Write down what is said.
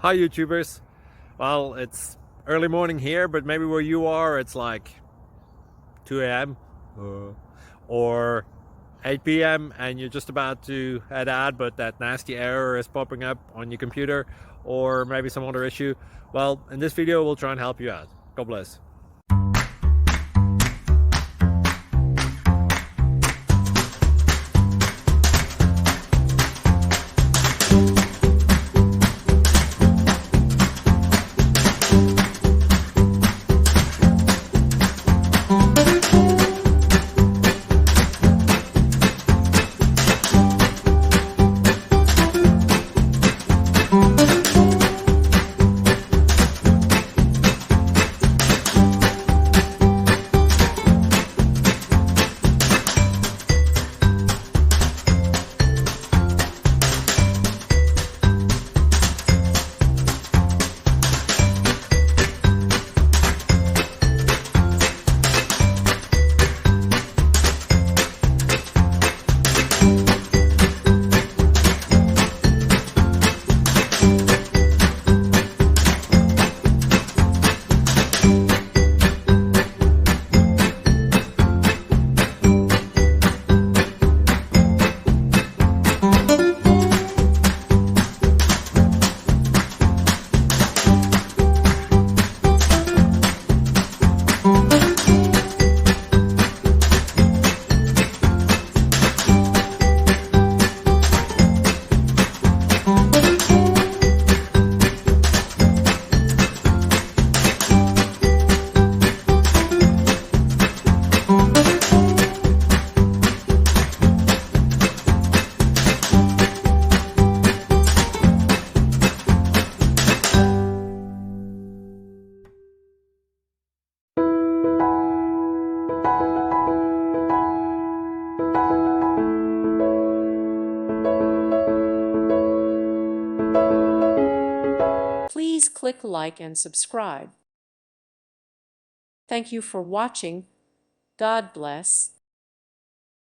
Hi YouTubers. Well, it's early morning here, but maybe where you are it's like 2 a.m. or 8 p.m. and you're just about to head out, but that nasty error is popping up on your computer, or maybe some other issue. Well, in this video we'll try and help you out. God bless. Please click like and subscribe. Thank you for watching. God bless.